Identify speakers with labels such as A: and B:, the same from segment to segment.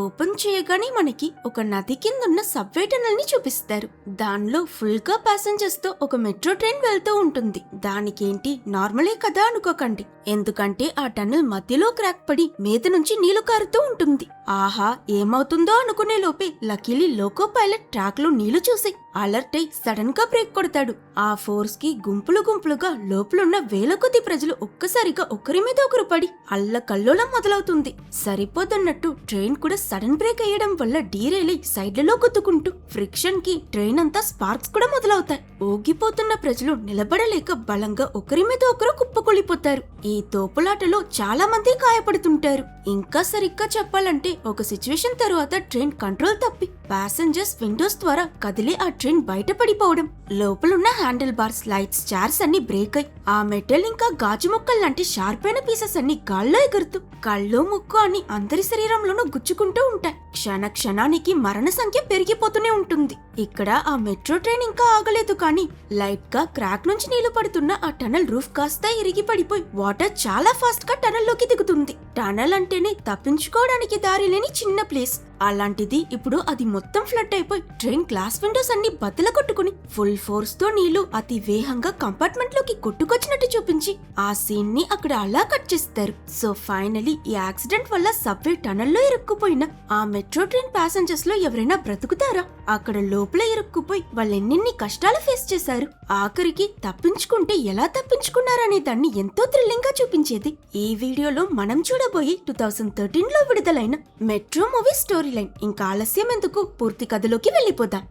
A: Open చేయగానే మనకి ఒక నది కిందున్న సబ్వే టనల్ ని చూపిస్తారు. దానిలో ఫుల్ గా ప్యాసింజర్స్ తో ఒక మెట్రో ట్రైన్ వెళ్తూ ఉంటుంది. దానికేంటి నార్మలే కదా అనుకోకండి, ఎందుకంటే ఆ టనల్ మధ్యలో క్రాక్ పడి మీద నుంచి నీళ్లు కారుతూ ఉంటుంది. ఆహా ఏమవుతుందో అనుకునే లోపే లకీలీ లోకో పైలట్ ట్రాక్ లో నీళ్లు చూసి అలర్ట్ అయి సడన్ గా బ్రేక్ కొడతాడు. ఆ ఫోర్స్ కి గుంపులు గుంపులుగా లోపలున్న వేల కొద్ది ప్రజలు ఒక్కసారిగా ఒకరి మీద ఒకరు పడి అల్లకల్లోలం మొదలవుతుంది. సరిపోదన్నట్టు ట్రైన్ కూడా సడన్ బ్రేక్ అయ్యడం వల్ల డీరైలై సైడ్లలో గుద్దుకుంటూ ఫ్రిక్షన్ కి ట్రైన్ అంతా స్పార్క్స్ కూడా మొదలవుతాయి. ఊగిపోతున్న ప్రజలు నిలబడలేక బలంగా ఒకరి మీద ఒకరు కుప్పకూలిపోతారు. ఈ తోపులాటలో చాలా మంది గాయపడుతుంటారు. ఇంకా సరిగ్గా చెప్పాలంటే ఒక సిచ్యువేషన్ తరువాత ట్రైన్ కంట్రోల్ తప్పి ప్యాసింజర్స్ విండోస్ ద్వారా కదిలే ఆ ట్రైన్ బయటపడిపోవడం, లోపలున్న హ్యాండిల్ బార్స్, లైట్స్, చైర్స్ అన్ని బ్రేక్ అయి ఆ మెటల్ ఇంకా గాజు ముక్కలు లాంటి షార్ప్ అయిన పీసెస్ అన్ని గాల్లో ఎగురుతూ కళ్ళు ముక్కు అని అందరి శరీరంలోనూ గుచ్చుకుంటూ ఉంటాయి. క్షణ క్షణానికి మరణ సంఖ్య పెరిగిపోతూనే ఉంటుంది. ఇక్కడ ఆ మెట్రో ట్రైన్ ఇంకా ఆగలేదు కానీ లైట్ గా క్రాక్ నుంచి నీళ్లు పడుతున్న ఆ టనల్ రూఫ్ కాస్త ఇరిగి పడిపోయి వాటర్ చాలా ఫాస్ట్ గా టనల్ లోకి దిగుతుంది. టనల్ అంటేనే తప్పించుకోవడానికి దారి లేని చిన్న ప్లేస్. అలాంటిది ఇప్పుడు అది మొత్తం ఫ్లడ్ అయిపోయి ట్రైన్ గ్లాస్ విండోస్ అన్ని బద్దల కొట్టుకుని ఫుల్ ఫోర్స్ తో నీళ్లు అతి వేగంగా కంపార్ట్మెంట్ లోకి కొట్టుకొచ్చినట్టు చూపించి ఆ సీన్ ని అక్కడ అలా కట్ చేస్తారు. సో ఫైనలీ ఈ యాక్సిడెంట్ వల్ల సబ్వే టనల్ లో ఇరుక్కుపోయిన ఆ మెట్రో ట్రైన్ ప్యాసింజర్స్ లో ఎవరైనా బ్రతుకుతారా? అక్కడ లోపల ఇరుక్కుపోయి వాళ్ళెన్నెన్ని కష్టాలు ఫేస్ చేశారు, ఆఖరికి తప్పించుకుంటే ఎలా తప్పించుకున్నారనే దాన్ని ఎంతో థ్రిల్లింగ్ గా చూపించేది ఈ వీడియోలో మనం చూడబోయే 2013 లో విడుదలైన మెట్రో మూవీ స్టోరీ లైన్. ఇంకా ఆలస్యం ఎందుకు, పూర్తి కథలోకి వెళ్ళిపోదాం.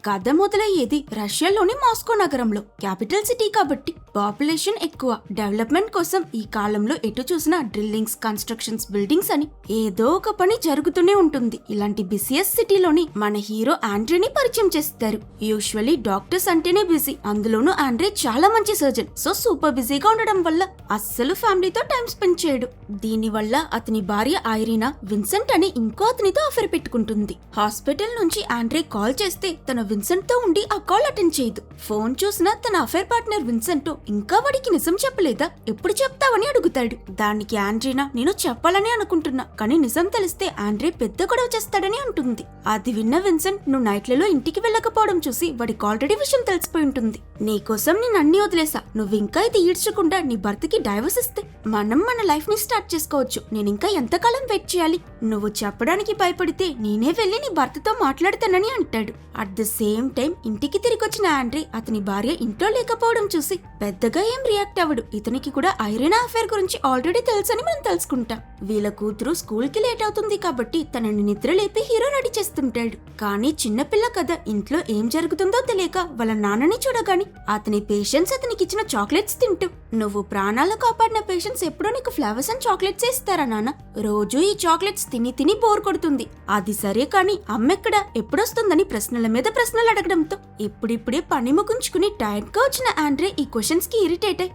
A: కథ మొదలయ్యేది రష్యాలోని మాస్కో నగరంలో. క్యాపిటల్ సిటీ కాబట్టి పాపులేషన్ ఎక్కువ. డెవలప్మెంట్ కోసం ఈ కాలంలో ఎటు చూసినా డ్రిల్లింగ్స్, కన్స్ట్రక్షన్స్, బిల్డింగ్స్ అని ఏదో ఒక పని జరుగుతూనే ఉంటుంది. ఇలాంటి బిజియస్ సిటీలోని మన హీరో ఆండ్రేని పరిచయం చేస్తారు. యూజువల్లీ డాక్టర్స్ అంటేనే బిజీ, అందులోనూ ఆండ్రే చాలా మంచి సర్జన్. సో సూపర్ బిజీగా ఉండడం వల్ల అస్సలు ఫ్యామిలీతో టైం స్పెండ్ చేయడు. దీనివల్ల అతని భార్య ఐరీనా విన్సెంట్ అని ఇంకో అతనితో అఫేర్ పెట్టుకుంటుంది. హాస్పిటల్ నుంచి ఆండ్రే కాల్ చేస్తే తన విన్సెంట్ తో ఉండి ఆ కాల్ అటెండ్ చేయదు. ఫోన్ చూసినా తన అఫేర్ పార్ట్నర్ విన్సెంట్ ఇంకా వాడికి నిజం చెప్పలేదా, ఎప్పుడు చెప్తావని అడుగుతాడు. దానికి ఆండ్రీనా నేను చెప్పాలని అనుకుంటున్నా, కానీ నిజం తెలిస్తే ఆండ్రే పెద్ద గొడవ చేస్తాడని అంటుంది. అది విన్న విన్సెంట్ నువ్వు నైట్లలో ఇంటికి వెళ్ళకపోవడం చూసి వాడికి ఆల్రెడీ విషయం తెలిసిపోయి ఉంటుంది. నీకోసం నేను అన్ని వదిలేసా, నువ్వు ఇంకా ఇది ఈడ్చకుండా నీ భర్తకి డైవర్స్ ఇస్తే మనం మన లైఫ్ ని స్టార్ట్ చేసుకోవచ్చు. నేను ఇంకా ఎంతకాలం వెయిట్ చేయాలి? నువ్వు చెప్పడానికి భయపడితే నేనే వెళ్లి నీ భర్తతో మాట్లాడతానని అంటాడు. అట్ ద సేమ్ టైం ఇంటికి తిరిగొచ్చిన ఆండ్రే అతని భార్య ఇంట్లో లేకపోవడం చూసి పెద్దగా ఏం రియాక్ట్ అవ్వడు. ఇతనికి కూడా ఐరీనా అఫేర్ గురించి ఆల్రెడీ తెలుసని మనం తెలుసుకుంటాం. వీళ్ళ కూతురు స్కూల్ కి లేట్ అవుతుంది కాబట్టి తనని నిద్ర లేపి హీరో రెడీ చేస్తుంటాడు. కానీ చిన్నపిల్ల కదా, ఇంట్లో ఏం జరుగుతుందో తెలియక వాళ్ళ నాన్నని చూడగాని అతని పేషెంట్స్ అతనికి ఇచ్చిన చాక్లెట్స్ తింటూ, నువ్వు ప్రాణాలు కాపాడిన పేషెంట్స్ ఎప్పుడూ నీకు ఫ్లవర్స్ అండ్ చాక్లెట్స్ ఇస్తారా నాన్న? రోజు ఈ చాక్లెట్స్ తిని తిని బోర్ కొడుతుంది. అది సరే కానీ అమ్మెక్కడ ఎప్పుడొస్తుందని ప్రశ్నల మీద ప్రశ్నలు అడగడంతో ఇప్పుడిప్పుడే పని ముగించుకుని టైర్డ్ గా వచ్చిన ఆండ్రే ఈ క్వశ్చన్స్ కి ఇరిటేట్ అయి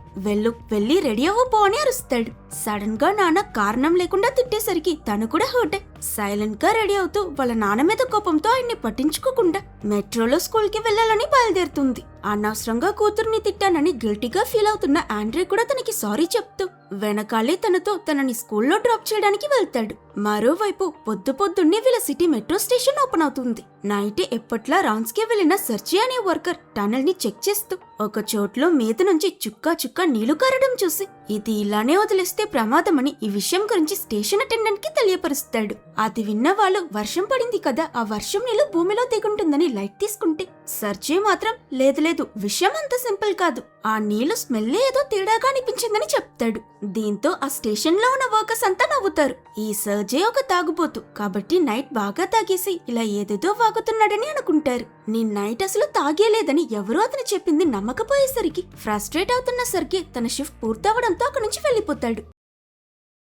A: వెళ్ళి రెడీ అవ్వబో అని అరుస్తాడు. సడన్ గా నాన్న కారణం లేకుండా తిట్టేసరికి తను కూడా హర్ట్ అయి సైలెంట్ గా రెడీ అవుతూ వాళ్ళ నాన్న మీద కోపంతో ఆయన్ని పట్టించుకోకుండా మెట్రోలో స్కూల్ కి వెళ్లాలని బయలుదేరుతుంది. అనవసరంగా కూతుర్ని తిట్టానని గిల్టీగా ఫీల్ అవుతున్న ఆండ్రే కూడా తనకి సారీ చెప్తూ వెనకాలే తనతో తనని స్కూల్లో డ్రాప్ చేయడానికి వెళ్తాడు. మరోవైపు పొద్దున్నే వీళ్ళ సిటీ మెట్రో స్టేషన్ ఓపెన్ అవుతుంది. నైట్ ఎప్పట్లా రౌండ్స్ కి వెళ్లిన సర్చి అనే వర్కర్ టనల్ ని చెక్ చేస్తూ ఒక చోట్లో మీద నుంచి చుక్క నీళ్లు కారడం చూసి ఇది ఇలానే వదిలేస్తే ప్రమాదమని ఈ విషయం గురించి స్టేషన్ అటెండెంట్ కి తెలియపరుస్తాడు. అది విన్న వాళ్ళు వర్షం పడింది కదా, ఆ వర్షం నీళ్లు భూమిలో దిగుంటుందని లైట్ తీసుకుంటే సర్జీ మాత్రం లేదు విషయం అంత సింపుల్ కాదు, ఆ నీళ్లు స్మెల్ ఏదో తేడాగా అనిపించిందని చెప్తాడు. దీంతో ఆ స్టేషన్ లో ఉన్న వర్కర్స్ అంతా నవ్వుతారు. ఈ సర్జే ఒక తాగుబోతు కాబట్టి నైట్ బాగా తాగేసి ఇలా ఏదేదో వాగుతున్నాడని అనుకుంటారు. నీ నైట్ అసలు తాగేలేదని ఎవరో అతను చెప్పింది నమ్మకపోయేసరికి ఫ్రస్ట్రేట్ అవుతున్న సర్గే తన షిఫ్ట్ పూర్తవడంతో అక్కడి నుంచి వెళ్లిపోతాడు.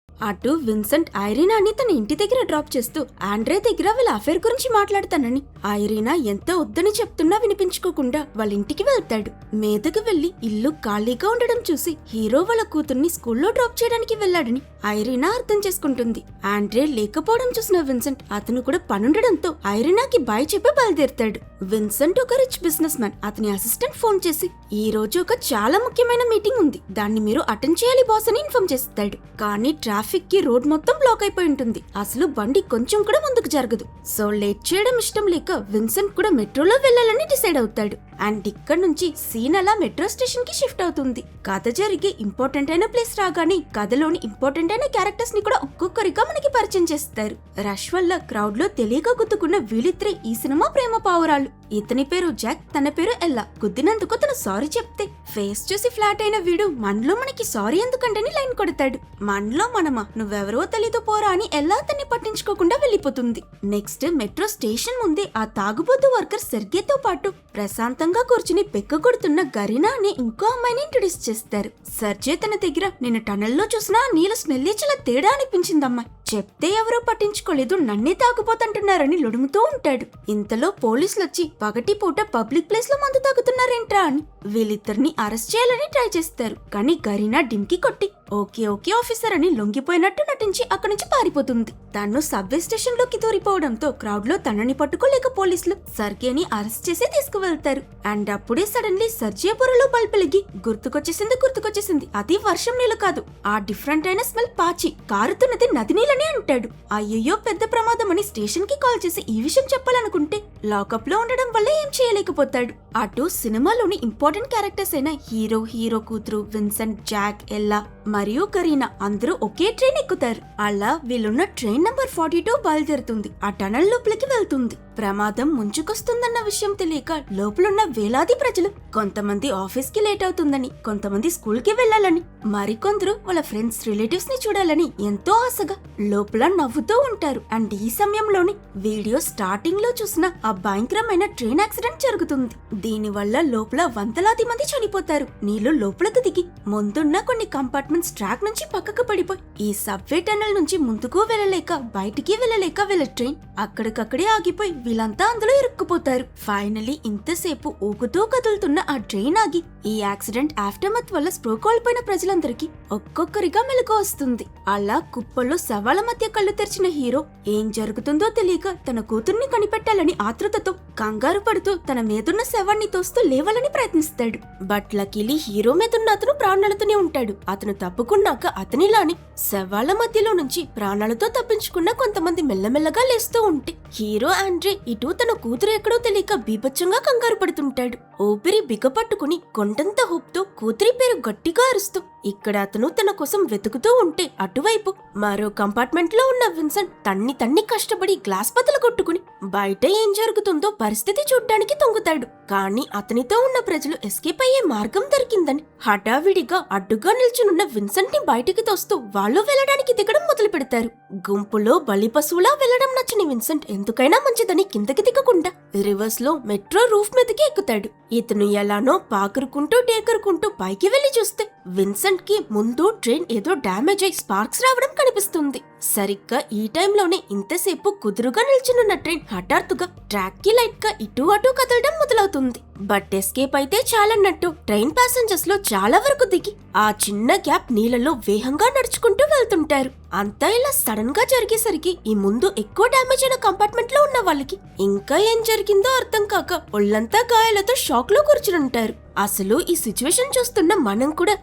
A: అటు విన్సెంట్ ఐరీనాని తన ఇంటి దగ్గర డ్రాప్ చేస్తూ ఆండ్రే దగ్గర వీళ్ళ అఫేర్ గురించి మాట్లాడతానని ఐరీనా ఎంత వద్దని చెప్తున్నా వినిపించుకోకుండా వాళ్ళ ఇంటికి వెళ్తాడు. మీదకి వెళ్లి ఇల్లు ఖాళీగా ఉండడం చూసి హీరో వాళ్ళ కూతుర్ని స్కూల్లో డ్రాప్ చేయడానికి వెళ్లాడని ఐరీనా అర్థం చేసుకుంటుంది. ఆండ్రే లేకపోవడం చూసిన విన్సెంట్ అతను కూడా పనుండడంతో ఐరీనాకి బాయ్ చెప్పి బయలుదేరుతాడు. విన్సెంట్ ఒక రిచ్ బిజినెస్ మ్యాన్. అతని అసిస్టెంట్ ఫోన్ చేసి ఈ రోజు ఒక చాలా ముఖ్యమైన మీటింగ్ ఉంది, దాన్ని మీరు అటెండ్ చేయాలి బాస్ అని ఇన్ఫార్మ్ చేస్తాడు. కానీ ట్రాఫిక్ కి రోడ్ మొత్తం బ్లాక్ అయిపోయి ఉంటుంది. అసలు బండి కొంచెం కూడా ముందుకు జరగదు. సో లేట్ చేయడం ఇష్టం లేక విన్సెంట్ కూడా మెట్రోలో వెళ్లాలని డిసైడ్ అవుతాడు. అండ్ ఇక్కడ నుంచి సీన్ అలా మెట్రో స్టేషన్ కి షిఫ్ట్ అవుతుంది. కథ జరిగే ఇంపార్టెంట్ అయిన ప్లేస్ రాగానే కథలోని ఇంపార్టెంట్ అయిన క్యారెక్టర్స్ ని కూడా ఒక్కొక్కరిగా మనకి పరిచయం చేస్తారు. రష్ వల్ల క్రౌడ్ లో తెలియక గుద్దుకున్న వీళ్ళిద్దరే ఈ సినిమా ప్రేమ పావురాలు. ఇతని పేరు జాక్, తన పేరు ఎల్లా. గుద్దినందుకు తను సారీ చెప్తే ఫేస్ చూసి ఫ్లాట్ అయిన వీడు మనలో మనకి సారీ ఎందుకంటని లైన్ కొడతాడు. మనలో మనమా, నువ్వెవరో తెలీదు పోరా అని ఎల్లా అతన్ని పట్టించుకోకుండా వెళ్లిపోతుంది. నెక్స్ట్ మెట్రో స్టేషన్ ముందే ఆ తాగుబోతు వర్కర్ సెర్గేతో పాటు ప్రశాంతంగా కూర్చుని పెక్క కొడుతున్న గరీనా అనే ఇంకో అమ్మాయిని ఇంట్రొడ్యూస్ చేస్తారు. సర్జే తన దగ్గర నేను టనల్లో చూసినా నీళ్ళ స్మెల్ చాలా తేడా అనిపించిందమ్మా, చెప్తే ఎవరో పట్టించుకోలేదు, నన్నే తాగుపోతుంటున్నారని లొడుముతూ ఉంటాడు. ఇంతలో పోలీసులొచ్చి పగటిపూట పబ్లిక్ ప్లేస్ లో మందు తాగుతున్నారేంట్రా అని వీళ్ళిద్దరిని అరెస్ట్ చేయాలని ట్రై చేస్తారు. కానీ గరీనా డిమ్కి కొట్టి ఓకే ఓకే ఆఫీసర్ అని లొంగిపోయినట్టు నటించి అక్కడి నుంచి పారిపోతుంది. తను సబ్వే స్టేషన్ లోకి దూరిపోవడంతో క్రౌడ్ లో తనని పట్టుకోలేక పోలీసులు సర్గేని అరెస్ట్ చేసి తీసుకువెళ్తారు. అండ్ అప్పుడే సడన్లీ సర్జే బుర్రలో బల్పెలిగి గుర్తుకొచ్చేసింది అది వర్షం నీళ్ళు కాదు, ఆ డిఫరెంట్ అయిన స్మెల్ పాచి కారుతున్నది నది నీళ్ళని అంటాడు. అయ్యయ్యో పెద్ద ప్రమాదం అని స్టేషన్ కి కాల్ చేసి ఈ విషయం చెప్పాలనుకుంటే లాకప్ లో ఉండడం వల్ల ఏం చేయలేకపోతాడు. అటు సినిమాలోని ఇంపార్టెంట్ క్యారెక్టర్స్ అయిన హీరో కూతురు విన్సెంట్, జాక్, ఎల్లా మరియు కరీనా అందరూ ఒకే ట్రైన్ ఎక్కుతారు. అలా వీళ్ళున్న ట్రైన్ నంబర్ 42 బయలుదేరుతుంది. ఆ టనల్ లోపలికి వెళ్తుంది. ప్రమాదం ముంచుకొస్తుందన్న విషయం తెలియక లోపలున్న వేలాది ప్రజలు కొంతమంది ఆఫీస్ కి లేట్ అవుతుందని, కొంతమంది స్కూల్ కి వెళ్లాలని, మరికొందరు వాళ్ళ ఫ్రెండ్స్ రిలేటివ్స్ ని చూడాలని ఎంతో ఆశగా లోపల నవ్వుతూ ఉంటారు. అండ్ ఈ సమయంలోనే వీడియో స్టార్టింగ్ లో చూసిన ఆ భయంకరమైన ట్రైన్ యాక్సిడెంట్ జరుగుతుంది. దీనివల్ల లోపల వందలాది మంది చనిపోతారు. నీళ్లు లోపలకు దిగి ముందున్న కొన్ని కంపార్ట్మెంట్స్ ట్రాక్ నుంచి పక్కకు పడిపోయి ఈ సబ్వే టనల్ నుంచి ముందుకు వెళ్ళలేక బయటికి వెళ్ళలేక వీళ్ళ ట్రైన్ అక్కడికక్కడే ఆగిపోయి వీళ్ళంతా అందులో ఇరుక్కుపోతారు. ఫైనలీ ఇంతసేపు ఊగుతూ కదులుతున్న ఆ ట్రైన్ ఆగి ఈ యాక్సిడెంట్ ఆఫ్టర్మత్ వల్ల స్ప్రో కోల్పోయిన ప్రజలందరికీ ఒక్కొక్కరిగా మెలకు వస్తుంది. అలా కుప్పల్లో శవాల మధ్య కళ్ళు తెరిచిన హీరో ఏం జరుగుతుందో తెలియక తన కూతుర్ని కనిపెట్టాలని ఆతృతతో కంగారు పడుతూ తన మీదున్న శవాన్ని తోస్తూ లేవాలని ప్రయత్నిస్తాడు. బట్ లకీలీ హీరో మీదున్న అతను ప్రాణాలతోనే ఉంటాడు. అతను తప్పుకున్నాక అతనిలానే శవాల మధ్యలో నుంచి ప్రాణాలతో తప్పించుకున్న కొంతమంది మెల్లమెల్లగా లేస్తూ ఉంటే హీరో ఆండ్రే ఇటు తన కూతురు ఎక్కడో తెలియక బీభత్సంగా కంగారు పడుతుంటాడు. ఊపిరి బిగపట్టుకుని కొండంత హోప్తో కూతురి పేరు గట్టిగా అరుస్తూ ఇక్కడ అతను తన కోసం వెతుకుతూ ఉంటే అటువైపు మరో కంపార్ట్మెంట్ లో ఉన్న విన్సెంట్ తన్ని కష్టపడి గ్లాస్ బద్దలు కొట్టుకుని బయట ఏం జరుగుతుందో పరిస్థితి చూడ్డానికి తొంగుతాడు. కానీ అతనితో ఉన్న ప్రజలు ఎస్కేప్ అయ్యే మార్గం దొరికిందని హఠావిడిగా అడ్డుగా నిల్చునున్న విన్సెంట్ ని బయటికి తోస్తూ వాళ్ళు వెళ్లడానికి దిగడం మొదలు పెడతారు. గుంపులో బలి పశువులా వెళ్లడం నచ్చని విన్సెంట్ ఎందుకైనా మంచిదని కిందకి దిగకుండా రివర్స్ లో మెట్రో రూఫ్ మీదకి ఎక్కుతాడు. ఇతను ఎలానో పాకురుకుంటూ టేకరుకుంటూ పైకి వెళ్లి చూస్తే విన్సెంట్ కి ముందు ట్రైన్ ఏదో డ్యామేజ్ అయి స్పార్క్స్ రావడం కనిపిస్తుంది. సరిగ్గా ఈ టైంలోనే ఇంతసేపు కుదురుగా నిల్చునున్న ట్రైన్ హఠాత్తుగా ట్రాక్ కి లైట్ గా ఇటు అటు కదలడం మొదలవుతుంది. బట్ ఎస్కేప్ అయితే చాలన్నట్టు ట్రైన్ ప్యాసింజర్స్ లో చాలా వరకు దిగి ఆ చిన్న గ్యాప్ నీళ్ళలో వేగంగా నడుచుకుంటూ వెళ్తుంటారు. అంతా ఇలా సడన్ గా జరిగేసరికి ఈ ముందు ఎక్కువ డ్యామేజ్ అయిన కంపార్ట్మెంట్ లో ఉన్న వాళ్ళకి ఇంకా ఏం జరిగిందో అర్థం కాక ఒళ్లంతా గాయాలతో షాక్ లో కూర్చుంటారు. అసలు ఈ సిచ్యువేషన్ చూస్తున్న మనం కూడా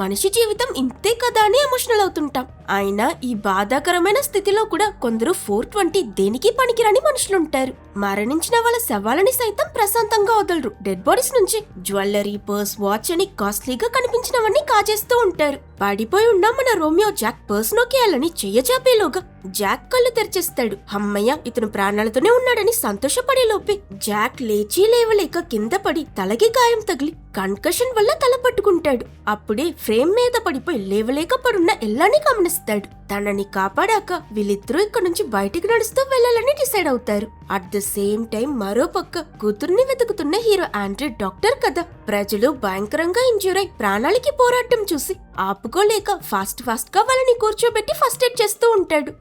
A: మనిషి జీవితం ఇంతే కదా అని ఎమోషనల్ అవుతుంటాం. అయినా ఈ బాధాకరమైన స్థితిలో కూడా కొందరు 420 దేనికి పనికిరాని మనుషులుంటారు. మరణించిన వాళ్ళ శవాలని సైతం ప్రశాంతంగా వదలరు. డెడ్ బాడీస్ నుంచి జ్యువెలరీ, పర్స్, వాచ్ అని కాస్ట్లీగా కనిపించినవన్నీ కాజేస్తూ ఉంటారు. పడిపోయి ఉన్న మన రోమియో జాక్ పర్స్ నొక్కేయాలని చెయ్యచాపేలోగా జాక్ కళ్ళు తెరిచేస్తాడు. అమ్మయ్య ఇతను ప్రాణాలతోనే ఉన్నాడని సంతోషపడేలోపే జాక్ లేచి లేవలేక కింద పడి తలకి గాయం తగిలి కన్కషన్ వల్ల తల పట్టుకుంటాడు. అప్పుడే ఫ్రేమ్ మీద పడిపోయి లేవలేక పడున్న ఎల్లాని గమనిస్తాడు. తనని కాపాడాక వీళ్ళిద్దరూ ఇక్కడ నుంచి బయటికి నడుస్తూ వెళ్లాలని డిసైడ్ అవుతారు. అట్ ద సేమ్ టైం మరో పక్క కూతుర్ని వెతుకుతున్న హీరో ఆండ్రే డాక్టర్ కదా. ప్రజలు భయంకరంగా ఇంజ్యూర్ అయి ప్రాణాలకి పోరాటం చూసి ఆపుకోలేక ఫాస్ట్ గా వాళ్ళని కూర్చోబెట్టి ఫస్ట్ ఎయిడ్ చేస్తూ ఉంటాడు.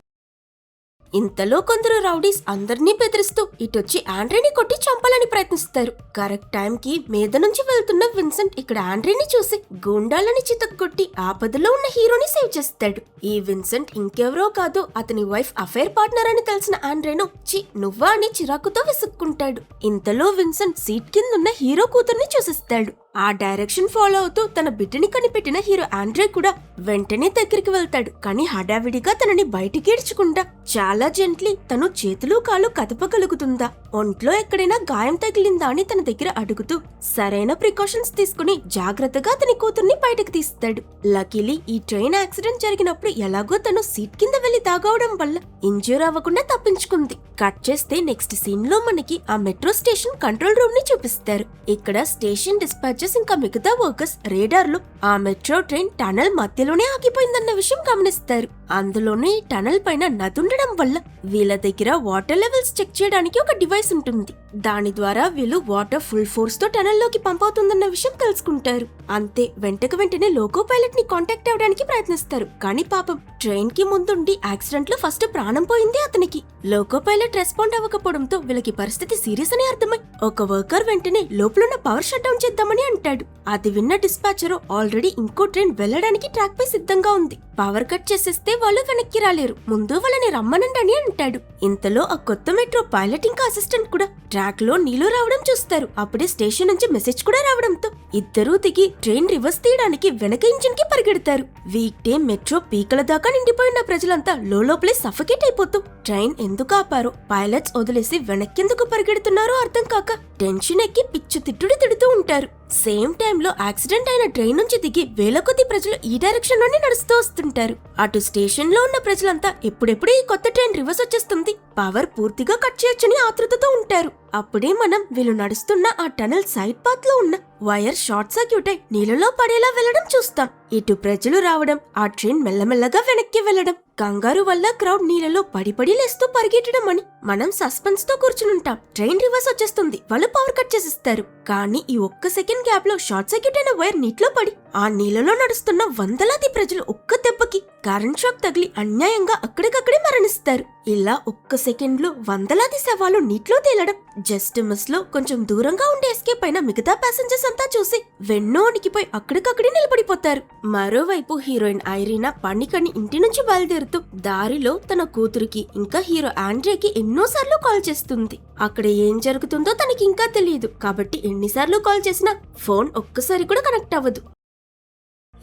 A: ఇంతలో కొందరు రౌడీస్ అందర్నీ బెదిరిస్తూ ఇటొచ్చి ఆండ్రీని కొట్టి చంపాలని ప్రయత్నిస్తారు. కరెక్ట్ టైంకి మీద నుంచి వెళ్తున్న విన్సెంట్ ఇక్కడ ఆండ్రీని చూసి గూండాలని చితక్కొట్టి ఆపదలో ఉన్న హీరోని సేవ్ చేస్తాడు. ఈ విన్సెంట్ ఇంకెవరో కాదు, అతని వైఫ్ అఫైర్ పార్ట్నర్ అని తెలిసిన ఆండ్రీను చి నువ్వా అని చిరాకుతో విసుక్కుంటాడు. ఇంతలో విన్సెంట్ సీట్ కిందున్న హీరో కూతుర్ని చూసిస్తాడు. ఆ డైరెక్షన్ ఫాలో అవుతూ తన బిడ్డని కనిపెట్టిన హీరో ఆండ్రే కూడా వెంటనే దగ్గరికి వెళ్తాడు. కానీ హడావిడిగా తనని బయటికి ఈడ్చకుండా చాలా జెంట్లీ తను చేతులు కాళ్ళు కదపగలుగుతుందా, ఒంట్లో ఎక్కడైనా గాయం తగిలిందా అని తన దగ్గర అడుగుతూ సరైన ప్రికాషన్స్ తీసుకుని జాగ్రత్తగా తన కూతుర్ని బయటకు తీస్తాడు. లకీలీ ఈ ట్రైన్ యాక్సిడెంట్ జరిగినప్పుడు ఎలాగో తను సీట్ కింద వెళ్లి తాగవడం వల్ల ఇంజ్యూర్ అవ్వకుండా తప్పించుకుంది. కట్ చేస్తే నెక్స్ట్ సీన్ లో మనకి ఆ మెట్రో స్టేషన్ కంట్రోల్ రూమ్ ని చూపిస్తారు. ఇక్కడ స్టేషన్ డిస్పాచెస్ ఇంకా మిగతా వర్కర్స్ రేడార్ లో ఆ మెట్రో ట్రైన్ టనల్ మధ్యలోనే ఆగిపోయిందన్న విషయం గమనిస్తారు. అందులోనే ఈ టనల్ పైన నదుండడం వల్ల వీళ్ళ దగ్గర వాటర్ లెవెల్స్ చెక్ చేయడానికి ఒక డివైస్ ఉంటుంది. దాని ద్వారా వీళ్ళు వాటర్ ఫుల్ ఫోర్స్ తో టనల్ లోకి పంప్ అవుతుందన్న విషయం తెలుసుకుంటారు. అంతే వెంటనే లోకో పైలట్ ని కాంటాక్ట్ అవడానికి ప్రయత్నిస్తారు. కానీ పాపం ట్రైన్ కి ముందుండి యాక్సిడెంట్ లో ఫస్ట్ ప్రాణం పోయింది అతనికి. లోకో పైలట్ రెస్పాండ్ అవ్వకపోవడంతో వీళ్ళకి పరిస్థితి సీరియస్ అని అర్థమై ఒక వర్కర్ వెంటనే లోపలున్న పవర్ షట్ డౌన్ చేద్దామని అంటాడు. అది విన్న డిస్పాచర్ ఆల్రెడీ ఇంకో ట్రైన్ వెళ్లడానికి ట్రాక్ పై సిద్ధంగా ఉంది, పవర్ కట్ చేసేస్తే వాళ్ళు వెనక్కి రాలేరు, ముందు వాళ్ళని రమ్మనండి అని అంటాడు. ఇంతలో ఆ కొత్త మెట్రో పైలట్ ఇంకా అసిస్టెంట్ కూడా ట్రాక్ లో నీళ్లు రావడం చూస్తారు. అప్పుడే స్టేషన్ నుంచి మెసేజ్ కూడా రావడంతో ఇద్దరూ దిగి ట్రైన్ రివర్స్ తీయడానికి వెనక ఇంజిన్ కి పరిగెడతారు. వీక్ డే మెట్రో పీకల దాకా నిండిపోయిన ప్రజలంతా లోపలే సఫకేట్ అయిపోతూ ట్రైన్ ఎందుకు ఆపారో, పైలట్స్ వదిలేసి వెనక్కెందుకు పరిగెడుతున్నారో అర్థం కాక టెన్షన్ ఎక్కి పిచ్చు తిట్టుడు తిడుతూ ఉంటారు. సేమ్ టైంలో యాక్సిడెంట్ అయిన ట్రైన్ నుంచి దిగి వేల కొద్ది ప్రజలు ఈ డైరెక్షన్ లోనే నడుస్తూ వస్తుంటారు. అటు స్టేషన్ లో ఉన్న ప్రజలంతా ఎప్పుడెప్పుడు ఈ కొత్త ట్రైన్ రివర్స్ వచ్చేస్తుంది, పవర్ పూర్తిగా కట్ చేయొచ్చని ఆతృతతో ఉంటారు. అప్పుడే మనం వీళ్ళు నడుస్తున్న ఆ టనల్ సైడ్ పాత్ లో ఉన్న వైర్ షార్ట్ సర్క్యూట్ అయి నీళ్ళలో పడేలా వెళ్లడం చూస్తాం. ఇటు ప్రజలు రావడం, ఆ ట్రైన్ మెల్లమెల్లగా వెనక్కి వెళ్లడం, కంగారు వల్ల క్రౌడ్ నీళ్ళలో పడి లేస్తూ పరిగెట్టడం అని మనం సస్పెన్స్ తో కూర్చునుంటాం. ట్రైన్ రివర్స్ వచ్చేస్తుంది, వాళ్ళు పవర్ కట్ చేసిస్తారు. కానీ ఈ ఒక్క సెకండ్ గ్యాప్ లో షార్ట్ సర్క్యూట్ అయిన వైర్ నీటిలో పడి ఆ నీళ్ళలో నడుస్తున్న వందలాది ప్రజలు ఒక్క దెబ్బకి కరెంట్ షాక్ తగిలి అన్యాయంగా అక్కడికక్కడే మరణిస్తారు. ఇలా ఒక్క సెకండ్ లో వందలాది శవాలు నీటిలో తేలడం, జస్ట్ మిస్ లో కొంచెం దూరంగా ఉండే ఎస్కేప్ అయిన మిగతా ప్యాసింజర్స్ అంతా చూసి వెన్నో ఉనికిపోయి అక్కడికక్కడే నిలబడిపోతారు. మరోవైపు హీరోయిన్ ఐరీనా పనికని ఇంటి నుంచి బయలుదేరుతూ దారిలో తన కూతురికి ఇంకా హీరో ఆండ్రేకి ఎన్నోసార్లు కాల్ చేస్తుంది. అక్కడ ఏం జరుగుతుందో తనకి ఇంకా తెలియదు కాబట్టి ఎన్నిసార్లు కాల్ చేసినా ఫోన్ ఒక్కసారి కూడా కనెక్ట్ అవ్వదు.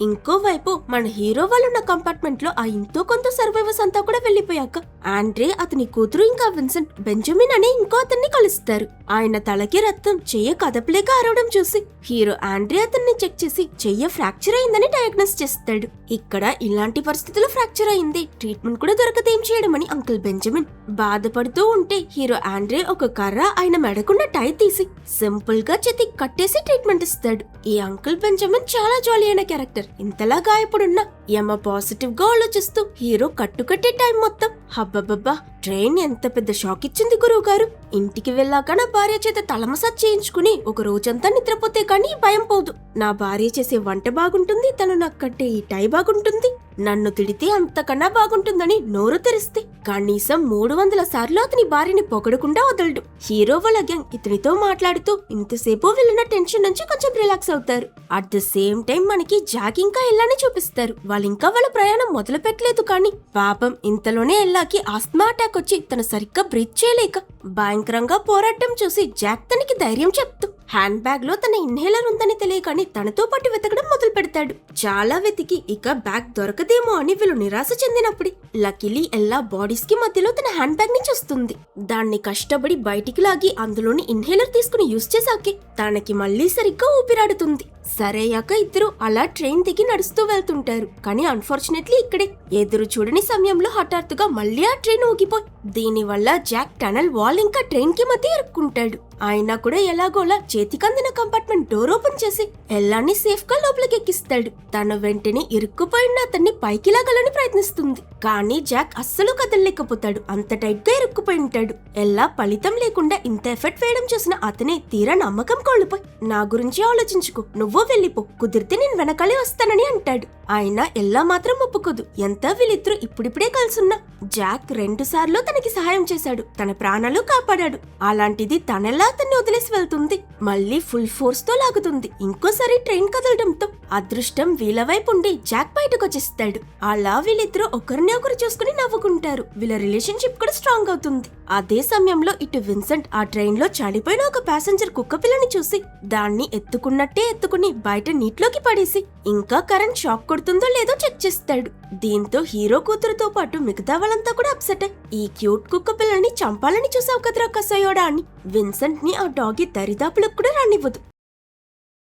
A: ఇంకోవైపు మన హీరో వాళ్ళున్న కంపార్ట్మెంట్ లో ఆ ఇంతో కొంత సర్వైవర్స్ అంతా కూడా వెళ్లిపోయాక ఆండ్రే, అతని కూతురు ఇంకా విన్సెంట్ బెంజమిన్ అనే ఇంకో అతన్ని కలుస్తారు. ఆయన తలకి రక్తం, చెయ్య కదపలేక అరవడం చూసి హీరో ఆండ్రే అతన్ని చెక్ చేసి చెయ్య ఫ్రాక్చర్ అయిందని డయాగ్నోస్ చేస్తాడు. ఇక్కడ ఇలాంటి పరిస్థితుల్లో ఫ్రాక్చర్ అయింది, ట్రీట్మెంట్ కూడా దొరకదేం చేయడమని అంకుల్ బెంజమిన్ బాధపడుతూ ఉంటే హీరో ఆండ్రే ఒక కర్ర ఆయన మెడకున్న టై తీసి సింపుల్ గా చేతికి కట్టేసి ట్రీట్మెంట్ ఇస్తాడు. ఈ అంకుల్ బెంజమిన్ చాలా జాలీ అయిన క్యారెక్టర్. ఇంతలా గాయపడున్నా యమ పాజిటివ్ గా ఆలోచిస్తూ హీరో కట్టుకట్టే టైం మొత్తం హబ్బబ్బబ్బా ట్రైన్ ఎంత పెద్ద షాక్ ఇచ్చింది గురువు గారు, ఇంటికి వెళ్ళాక నా భార్య చేత తల మసాజ్ చేయించుకుని ఒక రోజంతా నిద్రపోతే కానీ భయం పోదు, నా భార్య చేసే వంట బాగుంటుంది, తను నాకు కట్టే ఈ టై బాగుంటుంది, నన్ను తిడితే అంతకన్నా బాగుంటుందని నోరు తెరిస్తే కనీసం 300 సార్లు అతని భార్యని పొగడకుండా వదలడు. హీరో వాళ్ళ గ్యాంగ్ ఇతనితో మాట్లాడుతూ ఇంతసేపు వెళ్ళిన టెన్షన్ నుంచి కొంచెం రిలాక్స్ అవుతారు. అట్ ద సేమ్ టైం మనకి జాక్ ఇంకా ఎల్లాని చూపిస్తారు. వాళ్ళింకా వాళ్ళ ప్రయాణం మొదలు పెట్టలేదు కానీ పాపం ఇంతలోనే ఎల్లాకి ఆస్మా అటాక్ వచ్చి తను సరిగ్గా బ్రీత్ చేయలేక భయంకరంగా పోరాటం చూసి జాక్ తనకి ధైర్యం చెప్తూ హ్యాండ్ బ్యాగ్ లో తన ఇన్హేలర్ ఉందని తెలియకని తనతో పాటు వెతకడం మొదలు పెడతాడు. చాలా వెతికి ఇక బ్యాగ్ దొరకదేమో అని వీళ్ళు నిరాశ చెందినప్పుడు లకీలీ ఎల్లా బాడీస్ కి మధ్యలో తన హ్యాండ్ బ్యాగ్ ని చూస్తుంది. దాన్ని కష్టపడి బయటికి లాగి అందులోని ఇన్హేలర్ తీసుకుని యూజ్ చేసాకే తనకి మళ్ళీ సరిగ్గా ఊపిరాడుతుంది. సరయ్యాక ఇద్దరు అలా ట్రైన్ దిగి నడుస్తూ వెళ్తుంటారు. కానీ అన్ఫార్చునేట్లీ ఇక్కడే ఎదురు చూడని సమయంలో హఠాత్తుగా మళ్ళీ ఆ ట్రైన్ ఊగిపోయి దీనివల్ల జాక్ టనల్ వాల్ ఇంకా ట్రైన్ కి మధ్య ఇరుక్కుంటాడు. అయినా కూడా ఎలాగోలా చేతికందిన కంపార్ట్మెంట్ డోర్ ఓపెన్ చేసి ఎల్లాని సేఫ్ గా లోపలికి ఎక్కిస్తాడు. తను వెంటనే ఇరుక్కుపోయిన అతన్ని పైకి లాగాలని ప్రయత్నిస్తుంది. కానీ జాక్ అస్సలు కదలలేకపోతాడు. అంత టైట్ గా ఇరుక్కుపోయి ఉంటాడు. ఎల్లా ఫలితం లేకుండా ఇంత ఎఫర్ట్ వేయడం చూసిన అతనే తీరా నమ్మకం కోల్పోయి, నా గురించి ఆలోచించుకో, నువ్వు వెళ్ళిపో, కుదిరితే నేను వెనకాలే వస్తానని అంటాడు. అయినా ఎల్లా మాత్రం ఒప్పుకోదు. ఎంత వీళ్ళిద్దరూ ఇప్పుడిప్పుడే కలుసున్నా జాక్ 2 సార్లు తనకి సహాయం చేశాడు, తన ప్రాణాలు కాపాడాడు. అలాంటిది తనెలా అతన్ని వదిలేసి వెళ్తుంది? మళ్ళీ ఫుల్ ఫోర్స్ తో లాగుతుంది. ఇంకోసారి ట్రైన్ కదలడంతో అదృష్టం వీళ్ళ వైపు ఉండి జాక్ బయటకు వచ్చేస్తాడు. అలా వీళ్ళిద్దరూ ఒకరిని ఒకరు చూసుకుని నవ్వుకుంటారు. వీళ్ళ రిలేషన్షిప్ కూడా స్ట్రాంగ్ అవుతుంది. అదే సమయంలో ఇటు విన్సెంట్ ఆ ట్రైన్ లో చనిపోయిన ఒక ప్యాసింజర్ కుక్క పిల్లని చూసి దాన్ని ఎత్తుకున్నట్టే ఎత్తుకుని బయట నీటిలోకి పడేసి ఇంకా కరెంట్ షాక్ కొడుతుందో లేదో చెక్ చేస్తాడు. దీంతో హీరో కూతురుతో పాటు మిగతా వాళ్ళంతా కూడా అప్సెట్ అయ్యి, ఈ క్యూట్ కుక్క పిల్లని చంపాలని చూసావు కదరా కసయోడా అని విన్సెంట్ ని ఆ డాగి దరిదాపులకు కూడా రానివ్వదు.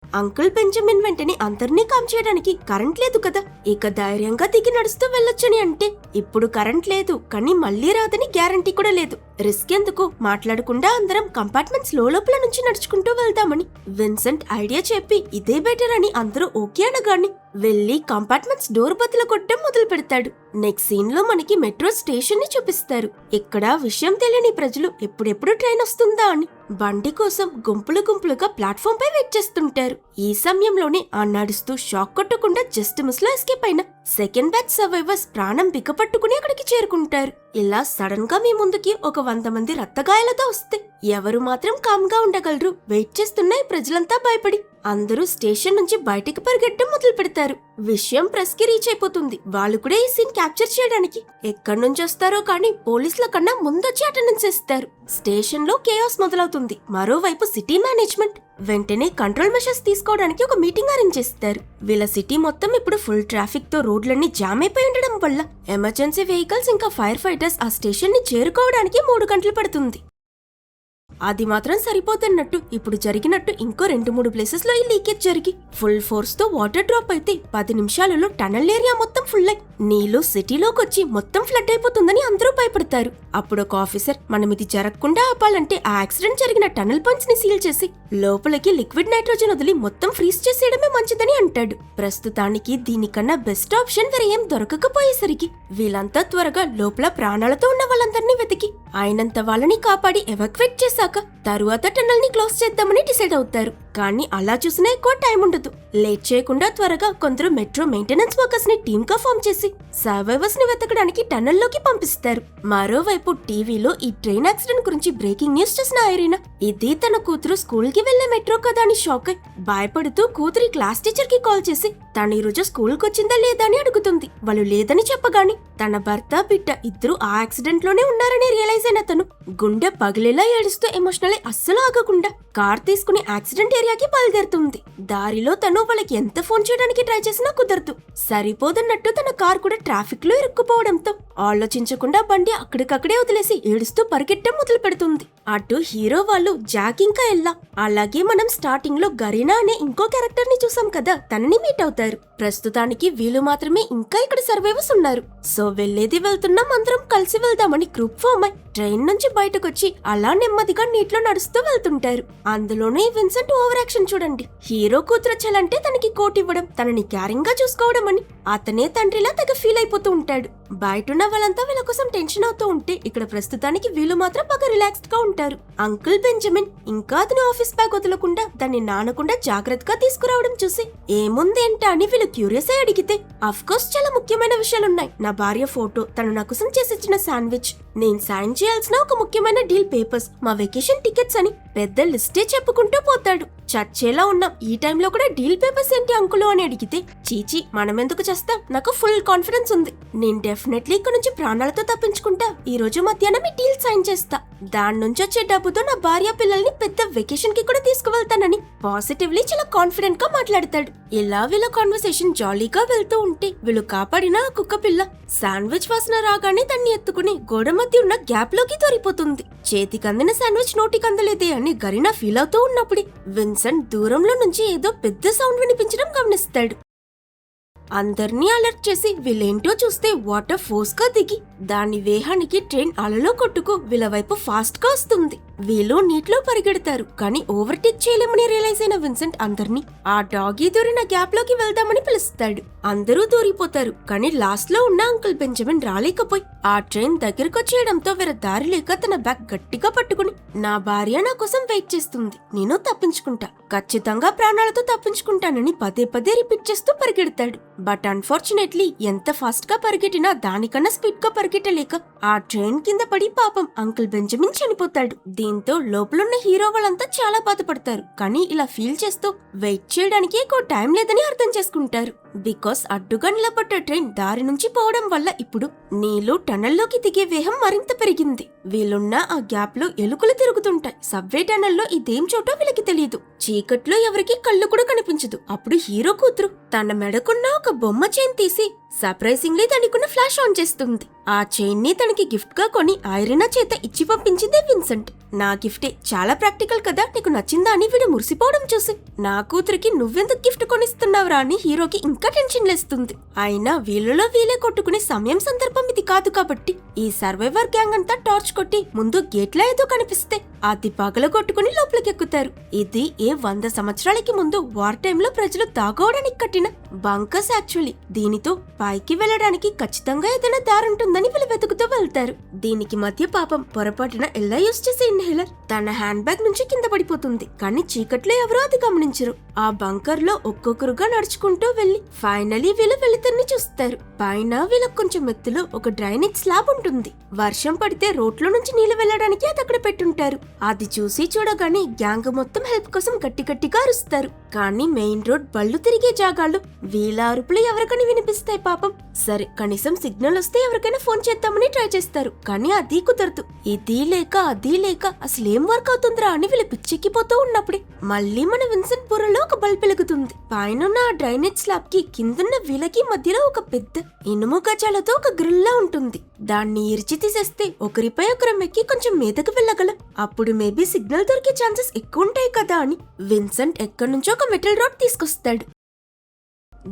A: అంకుల్ బెంజమిన్ వెంటనే అందరినీ కామ్ చేయడానికి కరెంట్ లేదు కదా, ఇక ధైర్యంగా దిగి నడుస్తూ వెళ్ళొచ్చని అంటే, ఇప్పుడు కరెంట్ లేదు కానీ మళ్లీ రాదని గ్యారంటీ కూడా లేదు, రిస్క్ ఎందుకు, మాట్లాడకుండా అందరం కంపార్ట్మెంట్స్ లోపల నుంచి నడుచుకుంటూ వెళ్దామని విన్సెంట్ ఐడియా చెప్పి ఇదే బెటర్ అని అందరూ ఓకే అనగాని వెళ్లి కంపార్ట్మెంట్స్ డోర్ బదులు కొట్టడం మొదలు పెడతాడు. నెక్స్ట్ సీన్ లో మనకి మెట్రో స్టేషన్ ని చూపిస్తారు. ఇక్కడ విషయం తెలియని ప్రజలు ఎప్పుడెప్పుడు ట్రైన్ వస్తుందా అని బండి కోసం గుంపులు గుంపులుగా ప్లాట్ఫామ్ పై వెయిట్ చేస్తుంటారు. ఈ సమయంలోనే ఆ నడుస్తూ షాక్ కొట్టకుండా జస్ట్ మిస్ లో ఎస్కేప్ అయిన సెకండ్ బ్యాచ్ సర్వైవర్స్ ప్రాణం బిగపట్టుకుని అక్కడికి చేరుకుంటారు. ఇలా సడన్ గా మీ ముందుకి ఒక 100 మంది రక్తగాయాలతో వస్తే ఎవరు మాత్రం కామ్ గా ఉండగలరు? వెయిట్ చేస్తున్న ఈ ప్రజలంతా భయపడి అందరూ స్టేషన్ నుంచి బయటికి పరిగెట్టడం మొదలు పెడతారు. విషయం ప్రెస్ కి రీచ్ అయిపోతుంది. వాళ్ళు కూడా ఈ సీన్ క్యాప్చర్ చేయడానికి ఎక్కడి నుంచి వస్తారో కానీ పోలీసుల కన్నా ముందొచ్చి అటెండెన్స్ ఇస్తారు. స్టేషన్ లో కేయాస్ మొదలవుతుంది. మరోవైపు సిటీ మేనేజ్మెంట్ వెంటనే కంట్రోల్ మెషర్స్ తీసుకోవడానికి ఒక మీటింగ్ అరేంజ్ చేస్తారు. వీళ్ళ సిటీ మొత్తం ఇప్పుడు ఫుల్ ట్రాఫిక్ తో రోడ్లన్నీ జామ్ అయిపోయి ఉండడం వల్ల ఎమర్జెన్సీ వెహికల్స్ ఇంకా ఫైర్ ఫైటర్స్ ఆ స్టేషన్ ని చేరుకోవడానికి 3 గంటలు పడుతుంది. అది మాత్రం సరిపోతున్నట్టు ఇప్పుడు జరిగినట్టు ఇంకో 2-3 ప్లేసెస్ లో ఈ లీకేజ్ జరిగి ఫుల్ ఫోర్స్ తో వాటర్ డ్రాప్ అయితే 10 నిమిషాలలో టనల్ ఏరియా మొత్తం ఫుల్ అయి నీళ్లు సిటీలోకి వచ్చి మొత్తం ఫ్లడ్ అయిపోతుందని అందరూ భయపడతారు. అప్పుడు ఒక ఆఫీసర్ మనం ఇది జరగకుండా ఆపాలంటే ఆ యాక్సిడెంట్ జరిగిన టనల్ పాయింట్స్ ని సీల్ చేసి లోపలికి లిక్విడ్ నైట్రోజన్ వదిలి మొత్తం ఫ్రీజ్ చేసేయడమే మంచిదని అంటాడు. ప్రస్తుతానికి దీనికన్నా బెస్ట్ ఆప్షన్ వేరే ఏం దొరకకపోయేసరికి వీళ్ళంతా త్వరగా లోపల ప్రాణాలతో ఉన్న వాళ్ళందరినీ వెతికి అయినంత వాళ్ళని కాపాడి ఎవాక్యుయేట్ చేశాక తరువాత టన్నల్ ని క్లోజ్ చేద్దామని డిసైడ్ అవుతారు. కానీ అలా చూసినా ఎక్కువ టైం ఉండదు. లేట్ చేయకుండా త్వరగా కొందరు మెట్రో మెయింటెనెన్స్ వర్కర్స్ ని టీమ్ గా ఫామ్ చేసి సర్వైవర్స్ ని వెతకడానికి టన్నల్ లోకి పంపిస్తారు. మరోవైపు టీవీలో ఈ ట్రైన్ యాక్సిడెంట్ గురించి బ్రేకింగ్ న్యూస్ చేసిన ఐరీనా ఇది తన కూతురు స్కూల్ కి వెళ్లే మెట్రో కదా అని షాక్ అయి భయపడుతూ కూతురి క్లాస్ టీచర్ కి కాల్ చేసి తను ఈ రోజు స్కూల్ కి వచ్చిందా లేదా అని అడుగుతుంది. వాళ్ళు లేదని చెప్పగాని తన భర్త బిడ్డ ఇద్దరు ఆ యాక్సిడెంట్ లోనే ఉన్నారని రియలైజ్ అయిన తను గుండె పగిలేలా ఏడుస్తూ ఎమోషనల్ అస్సలు ఆగకుండా కార్ తీసుకుని యాక్సిడెంట్ ఏరియాకి బయలుదేరుతుంది. దారిలో తను వాళ్ళకి ఎంత ఫోన్ చేయడానికి ట్రై చేసినా కుదరదు. సరిపోదన్నట్టు తన కార్ కూడా ట్రాఫిక్ లో ఇరుక్కుపోవడంతో ఆలోచించకుండా బండి అక్కడికక్కడే వదిలేసి ఏడుస్తూ పరిగెట్టడం మొదలు పెడుతుంది. అటు హీరో వాళ్ళు జాక్ ఇంకా ఎల్లా అలాగే మనం స్టార్టింగ్ లో గరీనా అనే ఇంకో క్యారెక్టర్ ని చూసాం కదా, తనని మీట్ అవుతారు. ప్రస్తుతానికి వీళ్ళు మాత్రమే ఇంకా ఇక్కడ సర్వైవర్స్ ఉన్నారు. సో వెళ్లేది వెళ్తున్నాం, అందరం కలిసి వెళ్దామని గ్రూప్ ఫామ్ అయి ట్రైన్ నుంచి బయటకొచ్చి అలా నెమ్మదిగా నీటిలో నడుస్తూ వెళ్తుంటారు. అందులోనే విన్సెంట్ ఓవర్ యాక్షన్ చూడండి. హీరో కూతురు చెలంటే తనకి కోట్ ఇవ్వడం, తనని క్యారింగ్ గా చూసుకోవడం అని అతనే తండ్రిలా తెగ ఫీల్ అయిపోతూ ఉంటాడు. బయటున్న వాళ్ళంతా వీళ్ళ కోసం టెన్షన్ అవుతూ ఉంటే ఇక్కడ ప్రస్తుతానికి వీళ్ళు మాత్రం బాగా రిలాక్స్డ్ గా ఉంటారు. అంకుల్ బెంజమిన్ ఇంకా అతని ఆఫీస్ బ్యాగ్ వదలకుండా దాన్ని నానకుండా జాగ్రత్తగా తీసుకురావడం చూసి ఏముందేంటా అని వీళ్ళు క్యూరియస్ అయి అడిగితే అఫ్ కోర్స్ చాలా ముఖ్యమైన విషయాలున్నాయి. నా భార్య ఫోటో, తను నా కోసం చేసిచ్చిన శాండ్విచ్, నేను సైన్ చేయాల్సిన ఒక ముఖ్యమైన డీల్ పేపర్స్, మా వెకేషన్ టికెట్స్ అని పెద్ద లిస్టే చెప్పుకుంటూ పోతాడు. చచ్చేలా ఉన్నాం, ఈ టైంలో కూడా డీల్ పేపర్స్ ఏంటి అంకులు అని అడిగితే చీచి మనమెందుకు చేస్తాం, నాకు ఫుల్ కాన్ఫిడెన్స్ ఉంది, నేను డెఫినెట్లీ ఇక్కడ నుంచి ప్రాణాలతో తప్పించుకుంటా, ఈ రోజు మధ్యాహ్నం ఈ డీల్ సైన్ చేస్తా, దాని నుంచి వచ్చే డబ్బుతో నా భార్య పిల్లల్ని పెద్ద వెకేషన్ కి కూడా తీసుకువెళ్తానని పాజిటివ్లీ చాలా కాన్ఫిడెంట్ గా మాట్లాడతాడు. ఇలా వీళ్ళ కాన్వర్సేషన్ జాలీగా వెళ్తూ ఉంటే వీళ్ళు కాపాడిన ఆ కుక్క పిల్ల శాండ్విచ్ వాసన రాగానే దాన్ని ఎత్తుకుని గోడ మధ్య ఉన్న గ్యాప్ లోకి దొరిపోతుంది. చేతికందిన శాండ్విచ్ నోటికందలేదే అని గరీనా ఫీల్ అవుతూ ఉన్నప్పుడే విన్సెంట్ దూరంలో నుంచి ఏదో పెద్ద సౌండ్ వినిపించడం గమనిస్తాడు. అందర్నీ అలర్ట్ చేసి వీళ్ళేంటో చూస్తే వాటర్ ఫోర్స్ గా దిగి దాని వేహానికి ట్రైన్ అలలో కొట్టుకు వీళ్ళ వైపు ఫాస్ట్ గా వస్తుంది. వీళ్ళు నీటిలో పరిగెడతారు, కానీ ఓవర్టేక్ చేయలేమని రియలైజ్ అయిన విన్సెంట్ అందర్నీ ఆ డాగీ దూరిన గ్యాప్ లోకి వెళ్దామని పిలుస్తాడు. అందరూ దూరిపోతారు, కానీ లాస్ట్ లో ఉన్న అంకుల్ బెంజమిన్ రాలేకపోయి ఆ ట్రైన్ దగ్గరకొచ్చేయడంతో వేరే దారి లేక తన బ్యాగ్ గట్టిగా పట్టుకుని, నా భార్య నా కోసం వెయిట్ చేస్తుంది, నేను తప్పించుకుంటా, ఖచ్చితంగా ప్రాణాలతో తప్పించుకుంటానని పదే పదే రిపీట్ చేస్తూ పరిగెడతాడు. బట్ అన్ఫార్చునేట్లీ ఎంత ఫాస్ట్ గా పరిగెట్టినా దానికన్నా స్పీడ్ గా పరిగెట్టలేక ఆ ట్రైన్ కింద పడి పాపం అంకుల్ బెంజమిన్ చనిపోతాడు. దీంతో లోపలున్న హీరో వాళ్ళంతా చాలా బాధపడతారు, కానీ ఇలా ఫీల్ చేస్తూ వెయిట్ చేయడానికి ఎక్కువ టైం లేదని అర్థం చేసుకుంటారు. బికాస్ అడ్డుగా నిలబడ్డ ట్రైన్ దారి నుంచి పోవడం వల్ల ఇప్పుడు నీళ్లు టనల్లోకి దిగే వేగం మరింత పెరిగింది. వీళ్ళున్న ఆ గ్యాప్ లో ఎలుకలు తిరుగుతుంటాయి. సబ్వే టనల్లో ఇదేం చోటో వీళ్ళకి తెలియదు. చీకట్లో ఎవరికి కళ్ళు కూడా కనిపించదు. అప్పుడు హీరో కూతురు తన మెడకున్న ఒక బొమ్మ చైన్ తీసి సర్ప్రైజింగ్లీ తనకున్న ఫ్లాష్ ఆన్ చేస్తుంది. ఆ చైన్ ని తనకి గిఫ్ట్ గా కొని ఐరినా చేత ఇచ్చి పంపించింది విన్సెంట్. నా గిఫ్టే చాలా ప్రాక్టికల్ కదా, నీకు నచ్చిందా అని వీడు మురిసిపోవడం చూసి నా కూతురికి నువ్వెందుకు గిఫ్ట్ కొనిస్తున్నావురా అని హీరోకి ఇంకా టెన్షన్ లేస్తుంది. అయినా వీళ్ళలో వీలే కొట్టుకునే సమయం సందర్భం ఇది కాదు కాబట్టి ఈ సర్వైవర్ గ్యాంగ్ అంతా టార్చ్ కొట్టి ముందు గేట్లా ఏదో కనిపిస్తే అది పగల కొట్టుకుని లోపలికెక్కుతారు. ఇది 100 సంవత్సరాలకి ముందు వార్ టైంలో ప్రజలు దాగోవడానికి కట్టిన బంకర్స్ యాక్చువల్లీ. దీనితో పైకి వెళ్లడానికి ఖచ్చితంగా ఏదైనా దారుంటుందని వీళ్ళు వెతుకుతూ వెళ్తారు. దీనికి మధ్య పాపం పొరపాటున ఎల్లా యూస్ చేసే ఇన్హేలర్ తన హ్యాండ్ బ్యాగ్ నుంచి కింద పడిపోతుంది. కానీ చీకట్లో ఎవరూ అది గమనించరు. ఆ బంకర్ లో ఒక్కొక్కరుగా నడుచుకుంటూ వెళ్లి ఫైనలీ వీళ్ళు వెళుతుని చూస్తారు. పైన వీళ్ళకి కొంచెం ఎత్తులో ఒక డ్రైనేజ్ స్లాబ్ ఉంటుంది. వర్షం పడితే రోడ్లో నుంచి నీళ్లు వెళ్లడానికి అది అక్కడ పెట్టుంటారు. అది చూసి చూడగానే గ్యాంగ్ మొత్తం హెల్ప్ కోసం గట్టి గట్టిగా అరుస్తారు. కానీ మెయిన్ రోడ్ బళ్ళు తిరిగే జాగాల్లో వీళ్ళ అరుపులు ఎవరికని వినిపిస్తాయి పాపం. సరే కనీసం సిగ్నల్ వస్తే ఎవరికైనా ఫోన్ చేద్దామని ట్రై చేస్తారు, కానీ అది కుదరదు. ఇది లేక అది లేక అసలేం వర్క్ అవుతుందిరా అని వీళ్ళు పిచ్చెక్కిపోతూ ఉన్నప్పుడే మళ్ళీ మన విన్సెంట్ బుర్రలో ఒక బల్బ్ వెలుగుతుంది. పైన ఆ డ్రైనేజ్ స్లాబ్ కి కిందున్న వీళ్ళకి మధ్యలో ఒక పెద్ద ఇనుము గజాలతో ఒక గ్రిల్లా ఉంటుంది. దాన్ని ఇరిచి తీసేస్తే ఒకరిపై ఒకరం ఎక్కి కొంచెం మీదకి వెళ్ళగలం. అప్పుడు మేబీ సిగ్నల్ దొరికే ఛాన్సెస్ ఎక్కువ ఉంటాయి కదా అని విన్సెంట్ ఎక్కడి నుంచో ఒక మెటల్ రాడ్ తీసుకొస్తాడు.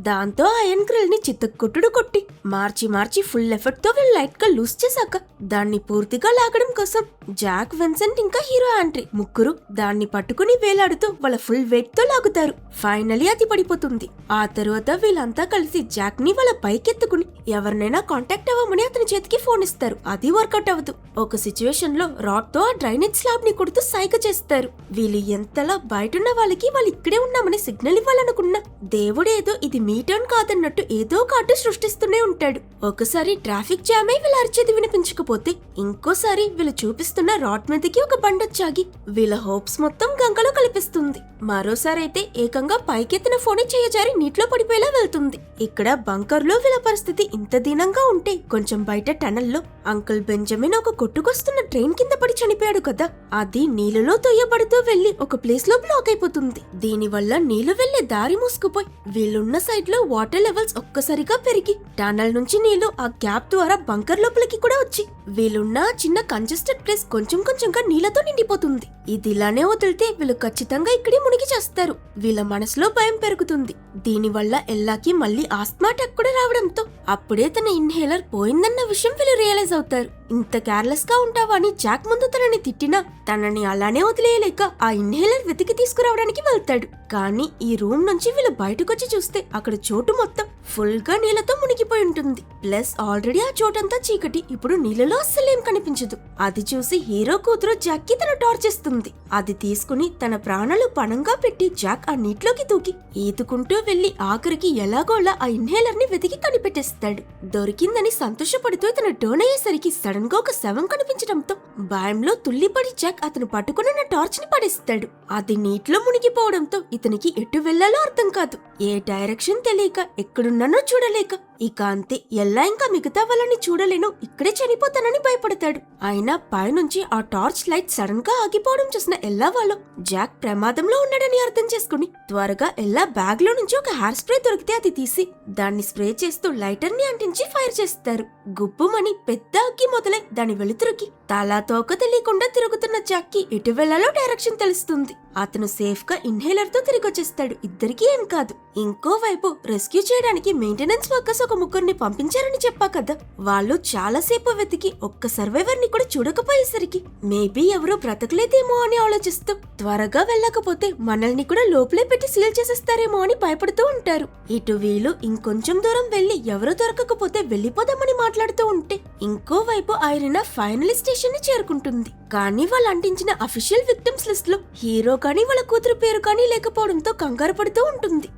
A: దాంతో ఐరన్ గ్రిల్ ని చిత్తకొట్టుడు కొట్టి మార్చి ఫుల్ ఎఫర్ట్ తో వీళ్ళు లైట్ గా లూజ్ చేశాక దాన్ని పూర్తిగా లాగడం కోసం జాక్, విన్సెంట్ ఇంకా హీరో ఆండ్రీ ముగ్గురు దాన్ని పట్టుకుని వేలాడుతూ వాళ్ళ ఫుల్ వెయిట్ తో లాగుతారు. ఫైనలీ అది పడిపోతుంది. ఆ తరువాత వీళ్ళంతా కలిసి జాక్ ని వాళ్ళ పైకెత్తుకుని ఎవరినైనా కాంటాక్ట్ అవ్వమని అతని చేతికి ఫోన్ ఇస్తారు. అది వర్కౌట్ అవ్వదు. ఒక సిచ్యువేషన్ లో రాడ్ తో ఆ డ్రైనేజ్ స్లాబ్ ని కొడుతూ సైగ చేస్తారు. వీళ్ళు ఎంతలా బయటున్న వాళ్ళకి వాళ్ళు ఇక్కడే ఉన్నామని సిగ్నల్ ఇవ్వాలనుకున్నా దేవుడేదో ఇది మీ టర్న్ కాదన్నట్టు ఏదో కార్డు సృష్టిస్తూనే ఉంటాడు. ఒకసారి ట్రాఫిక్ జామ్ అయి వీళ్ళ అరిచేది వినిపించకపోతే ఇంకోసారి వీళ్ళు చూపిస్తున్న రాడ్ మీదకి ఒక బండొచ్చాగి వీళ్ళ హోప్స్ మొత్తం గంగలో కలిపిస్తుంది. మరోసారి అయితే ఏకంగా పైకెత్తిన ఫోన్ చేయజారి నీటిలో పడిపోయేలా వెళ్తుంది. ఇక్కడ బంకర్ లో వీళ్ళ పరిస్థితి ఇంత దీనంగా ఉంటే కొంచెం బయట టనల్లో అంకుల్ బెంజమిన్ ఒక కొట్టుకొస్తున్న ట్రైన్ కింద పడి చనిపోయాడు కదా, అది నీళ్ళలో తొయ్యబడుతూ వెళ్లి ఒక ప్లేస్ లో బ్లాక్ అయిపోతుంది. దీనివల్ల నీళ్లు వెళ్లే దారి మూసుకుపోయి వీళ్ళున్న సైడ్ లో వాటర్ లెవెల్స్ ఒక్కసారిగా పెరిగి టనల్ నుంచి నీళ్లు ఆ గ్యాప్ ద్వారా బంకర్ లోపలికి కూడా వచ్చి వీళ్ళున్న చిన్న కంజెస్టెడ్ ప్లేస్ కొంచెం కొంచెంగా నీళ్లతో నిండిపోతుంది. ఇది ఇలానే వదిలితే వీళ్ళు ఖచ్చితంగా ఇక్కడే మునిగి చేస్తారు. వీళ్ళ మనసులో భయం పెరుగుతుంది. దీనివల్ల ఎల్లాకి మళ్ళీ ఆస్మా అటాక్ కూడా రావడంతో అప్పుడే తన ఇన్హేలర్ పోయిందన్న విషయం వీళ్ళు రియలైజ్ అవుతారు. ఇంత కేర్లెస్ గా ఉంటావా అని జాక్ ముందు తనని తిట్టినా తనని అలానే వదిలేయలేక ఆ ఇన్హేలర్ వెతికి తీసుకురావడానికి వెళ్తాడు. కానీ ఈ రూమ్ నుంచి వీళ్ళు బయటకొచ్చి చూస్తే అక్కడ చోటు మొత్తం ఫుల్ గా నీళ్లతో మునిగిపోయి ఉంటుంది. ప్లస్ ఆల్రెడీ ఆ చోటంతా చీకటి, ఇప్పుడు నీళ్ళలో అస్సలేం కనిపించదు. అది చూసి హీరో కూతురు జాక్ కి తన టార్చ్ ఇస్తుంది. అది తీసుకుని తన ప్రాణాలు పణంగా పెట్టి జాక్ ఆ నీటిలోకి దూకి ఈదుకుంటూ వెళ్లి ఆఖరికి ఎలాగోలా ఆ ఇన్హేలర్ ని వెతికి కనిపెట్టేస్తాడు. దొరికిందని సంతోషపడుతూ తన టర్న్ అయ్యేసరికి సడన్ గా ఒక శవం కనిపించడంతో భయంలో తుల్లిపడి జాక్ అతను పట్టుకున్న టార్చ్ ని పడేస్తాడు. అది నీటిలో మునిగిపోవడంతో ఇతనికి ఎటు వెళ్లాలో అర్థం కాదు. ఏ డైరెక్షన్ తెలియక ఎక్కడున్నానో చూడలేక ఇక అంతే, ఎల్లా ఇంకా మిగతా వాళ్ళని చూడలేను, ఇక్కడే చనిపోతానని భయపడతాడు. అయినా పైనుంచి ఆ టార్చ్ లైట్ సడన్ గా ఆగిపోవడం చూసిన ఎల్లా వాళ్ళు జాక్ ప్రమాదంలో ఉన్నాడని అర్థం చేసుకుని త్వరగా ఎల్లా బ్యాగ్ లో నుంచి ఒక హెయిర్ స్ప్రే దొరికితే అది తీసి దాన్ని స్ప్రే చేస్తూ లైటర్ ని అంటించి ఫైర్ చేస్తారు. గుబ్బుమని పెద్ద అగ్గి మొదలై దాని వెలుతురుకి తలా తోక తెలియకుండా తిరుగుతున్న జాక్ కి ఎటు వెళ్లాలో డైరెక్షన్ తెలుస్తుంది. అతను సేఫ్ గా ఇన్హేలర్ తో తిరిగి వచ్చేస్తాడు. ఇద్దరికీ ఏం కాదు. ఇంకోవైపు రెస్క్యూ చేయడానికి మెయింటెనెన్స్ వర్కర్స్ ఒక ముగ్గురిని పంపించారని చెప్పా కదా, వాళ్ళు చాలాసేపు వెతికి ఒక్క సర్వైవర్ ని కూడా చూడకపోయేసరికి మేబీ ఎవరో బ్రతకలేదేమో అని ఆలోచిస్తూ త్వరగా వెళ్ళకపోతే మనల్ని కూడా లోపలే పెట్టి సీల్ చేసేస్తారేమో అని భయపడుతూ ఉంటారు. ఇటు వీళ్ళు ఇంకొంచెం దూరం వెళ్లి ఎవరో దొరకకపోతే వెళ్లిపోదామని మాట్లాడుతూ ఉంటే ఇంకోవైపు ఐరినా ఫైనల్ స్టేషన్ ని చేరుకుంటుంది. కానీ వాళ్ళు అంటించిన అఫీషియల్ విక్టిమ్స్ లిస్ట్ లో హీరో కానీ వాళ్ళ కూతురు పేరు కానీ లేకపోవడంతో కంగారు పడుతూ ఉంటుంది.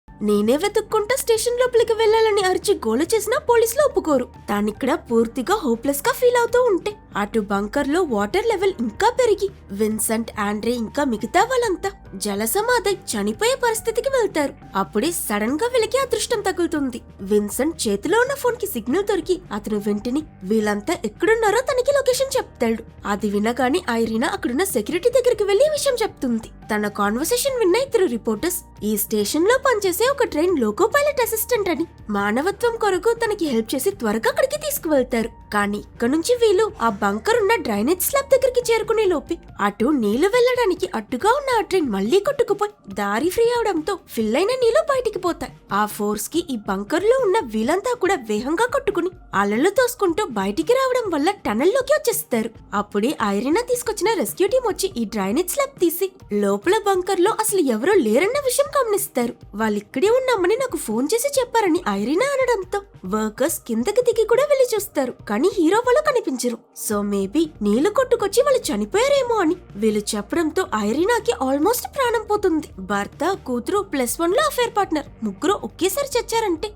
A: నేనే వెతుక్కుంటా స్టేషన్ లోపలికి వెళ్లాలని అరిచి గోల చేసినా పోలీసులు ఒప్పుకోరు. తానిక్కడ పూర్తిగా హోప్లెస్ గా ఫీల్ అవుతూ ఉంటే అటు బంకర్ లో వాటర్ లెవెల్ ఇంకా పెరిగి విన్సెంట్, ఆండ్రే ఇంకా మిగతా వాళ్ళంతా జలసమాధి చనిపోయే పరిస్థితికి వెళ్తారు. అప్పుడే సడన్ గా వీళ్ళకి అదృష్టం తగులుతుంది. విన్సెంట్ చేతిలో ఉన్న ఫోన్ కి సిగ్నల్ దొరికి అతను వెంటనే వీళ్ళంతా ఎక్కడున్నారో తనకి లొకేషన్ చెప్తాడు. అది వినగానే ఐరినా అక్కడున్న సెక్యూరిటీ దగ్గరికి వెళ్లి విషయం చెప్తుంది. తన కాన్వర్సేషన్ విన్న ఇద్దరు రిపోర్టర్స్ ఈ స్టేషన్ లో పనిచేసే ఒక ట్రైన్ లోకో పైలట్ అసిస్టెంట్ అని మానవత్వం కొరకు తనకి హెల్ప్ చేసి త్వరగా అక్కడికి తీసుకువెళ్తారు. కానీ ఇక్కడ నుంచి వీళ్ళు ఆ బంకర్ ఉన్న డ్రైనేజ్ స్లాబ్ దగ్గరికి చేరుకునే లోపే అటు నీళ్లు వెళ్లడానికి అడ్డుగా ఉన్న ఆ ట్రైన్ మళ్లీ కొట్టుకుపోయి దారి ఫ్రీ అవడంతో ఫిల్ అయిన నీళ్లు బయటికి పోతాయి. ఆ ఫోర్స్ కి ఈ బంకర్ లో ఉన్న వీళ్ళంతా కూడా వేగంగా కొట్టుకుని అలలు తోసుకుంటూ బయటికి రావడం వల్ల టనల్ లోకి వచ్చేస్తారు. అప్పుడే ఐరినా తీసుకొచ్చిన రెస్క్యూ టీం వచ్చి ఈ డ్రైనేజ్ స్లాబ్ తీసి లోపల బంకర్ లో అసలు ఎవరో లేరన్న విషయం గమనిస్తారు. వాళ్ళిక్కడే ఉన్నామని నాకు ఫోన్ చేసి చెప్పారని ఐరినా అనడంతో వర్కర్స్ కిందకి దిగి కూడా వెళ్లి చూస్తారు. కానీ హీరో వాళ్ళు కనిపించరు. సో మేబీ నీళ్లు కొట్టుకొచ్చి వాళ్ళు చనిపోయారేమో అని వీళ్ళు చెప్పడంతో ఐరినాకి ఆల్మోస్ట్ ప్రాణం పోతుంది. భర్త, కూతురు +1 లో అఫేర్ పార్ట్నర్ ముగ్గురు ఒకేసారి చచ్చారంటే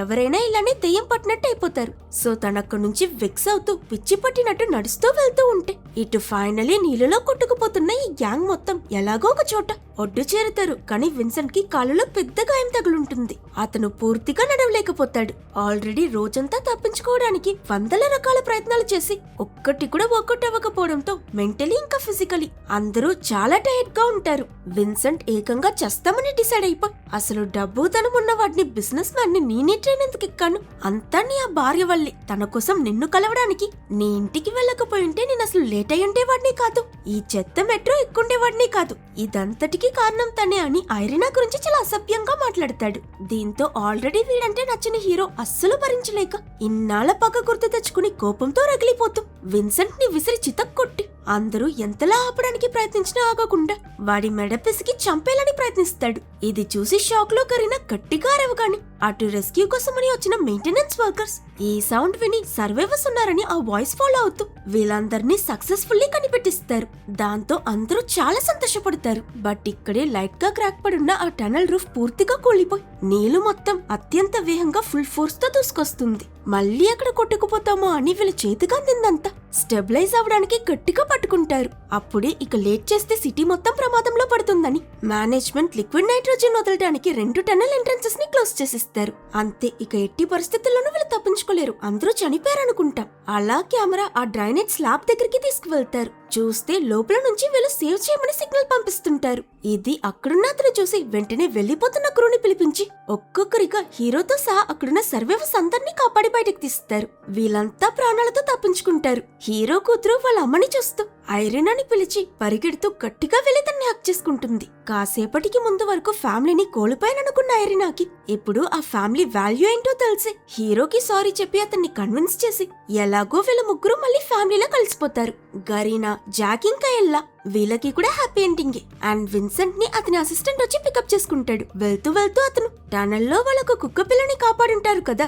A: ఎవరైనా ఇలానే దెయ్యం పట్టినట్టు అయిపోతారు. సో తనక్కడి నుంచి వెక్స్ అవుతూ పిచ్చి పట్టినట్టు నడుస్తూ వెళ్తూ ఉంటే ఇటు ఫైనలీ నీళ్ళలో కొట్టుకుపోతున్న ఈ గ్యాంగ్ మొత్తం ఎలాగో ఒక చోట ఒడ్డు చేరుతారు. కానీ విన్సెంట్ కి కాలులో పెద్ద గాయం తగులుంటుంది. అతను పూర్తిగా నడవలేకపోతాడు. ఆల్రెడీ రోజంతా తప్పించుకోవడానికి వందల రకాల ప్రయత్నాలు చేసి ఒక్కటి కూడా వర్కౌట్ అవ్వకపోవడంతో మెంటలీ ఇంకా ఫిజికలీ అందరూ చాలా టైర్డ్ గా ఉంటారు. విన్సెంట్ ఏకంగా చస్తామని డిసైడ్ అయిపోయి అసలు డబ్బు ధనం ఉన్న వాడిని బిజినెస్ మ్యాన్ ని నేనే ట్రైన్ ఎందుకు ఎక్కాను, అంతా నీ ఆ భార్య వల్లే. తన కోసం నిన్ను కలవడానికి నీ ఇంటికి వెళ్ళకపోయింటే నేను అసలు లేట్ అయి ఉండేవాడిని కాదు, ఈ చెత్త మెట్రో ఎక్కుండేవాడిని కాదు, ఇదంతటికి కారణం తనే అని ఐరినా గురించి చాలా అసభ్యంగా మాట్లాడతాడు. దీంతో ఆల్రెడీ వీడంటే నచ్చిన హీరో అస్సలు భరించలేక ఇన్నాళ్ల పగ గుర్తు తెచ్చుకుని కోపంతో రగిలిపోతూ విన్సెంట్ ని విసిరి చితక్కొట్టి అందరూ ఎంతలా ఆపడానికి ప్రయత్నించినా ఆగకుండా వాడి మెడ పిసికి చంపేయాలని ప్రయత్నిస్తాడు. ఇది చూసి షాక్ లో కరీనా గట్టిగా అరవగానే అటు రెస్క్యూ కోసమని వచ్చిన మెయింటెనెన్స్ వర్కర్స్ ఈ సౌండ్ విని సర్వైవర్స్ ఉన్నారని ఆ వాయిస్ ఫాలో అవుతూ వీళ్ళందరినీ సక్సెస్ఫుల్లీ కనిపెట్టిస్తారు. దాంతో అందరూ చాలా సంతోషపడతారు. బట్ ఇక్కడే లైట్ గా క్రాక్ పడున్న ఆ టనల్ రూఫ్ పూర్తిగా కూలిపోయి నీళ్లు మొత్తం అత్యంత వేగంగా ఫుల్ ఫోర్స్ తో దూసుకొస్తుంది. మళ్ళీ అక్కడ కొట్టుకుపోతామో అని వీళ్ళ చేతికి అందిందంతా స్టెబిలైజ్ అవడానికి గట్టిగా పట్టుకుంటారు. అప్పుడే ఇక లేట్ చేస్తే సిటీ మొత్తం ప్రమాదంలో పడుతుందని మేనేజ్మెంట్ లిక్విడ్ నైట్రోజన్ వదలడానికి 2 టనల్ ఎంట్రన్సెస్ ని క్లోజ్ చేసిస్తారు. అంతే, ఇక ఎట్టి పరిస్థితుల్లోనూ వీళ్ళు తప్పించుకోలేరు, అందరూ చనిపోయారనుకుంటాం. అలా కెమెరా ఆ డ్రైనేజ్ స్లాబ్ దగ్గరికి తీసుకువెళ్తారు. చూస్తే లోపల నుంచి వీళ్ళు సేవ్ చేయమని సిగ్నల్ పంపిస్తుంటారు. ఇది అక్కడున్న అతను చూసి వెంటనే వెళ్లిపోతున్న క్రూని పిలిపించి ఒక్కొక్కరిగా హీరోతో సహా అక్కడున్న సర్వైవర్స్ అందరినీ కాపాడి బయటకు తీస్తారు. వీళ్ళంతా ప్రాణాలతో తప్పించుకుంటారు. హీరో కూతురు వాళ్ళ అమ్మని చూస్తూ ఐరినాని పిలిచి పరిగెడుతూ గట్టిగా వెళ్లి తన్ని హక్ చేసుకుంటుంది. కాసేపటికి ముందు వరకు ఫ్యామిలీని కోల్పోయాననుకున్న ఐరినాకి ఇప్పుడు ఆ ఫ్యామిలీ వాల్యూ ఏంటో తెలిసి హీరోకి సారీ చెప్పి అతన్ని కన్విన్స్ చేసి ఎలాగో వీళ్ళ ముగ్గురు మళ్ళీ ఫ్యామిలీలో కలిసిపోతారు. గరీనా, జాక్ ఇంకా ఎల్లా వీళ్ళకి కూడా హ్యాపీ ఎండింగే. అండ్ విన్సెంట్ ని అతని అసిస్టెంట్ వచ్చి పికప్ చేసుకుంటాడు. వెళ్తూ వెళ్తూ అతను టనల్లో వాళ్ళకు కుక్క పిల్లని కాపాడుంటారు కదా,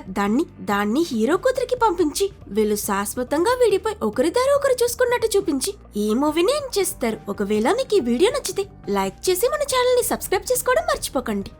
A: దాన్ని హీరో కూతురికి పంపించి వీళ్ళు శాశ్వతంగా విడిపోయి ఒకరి దారి ఒకరు చూసుకున్నట్టు చూపించి ఈ మూవీని ఎండ్ చేస్తారు. ఒకవేళ మీకు ఈ వీడియో నచ్చితే లైక్ చేసి మన ఛానల్ ని సబ్స్క్రైబ్ చేసుకోవడం మర్చిపోకండి.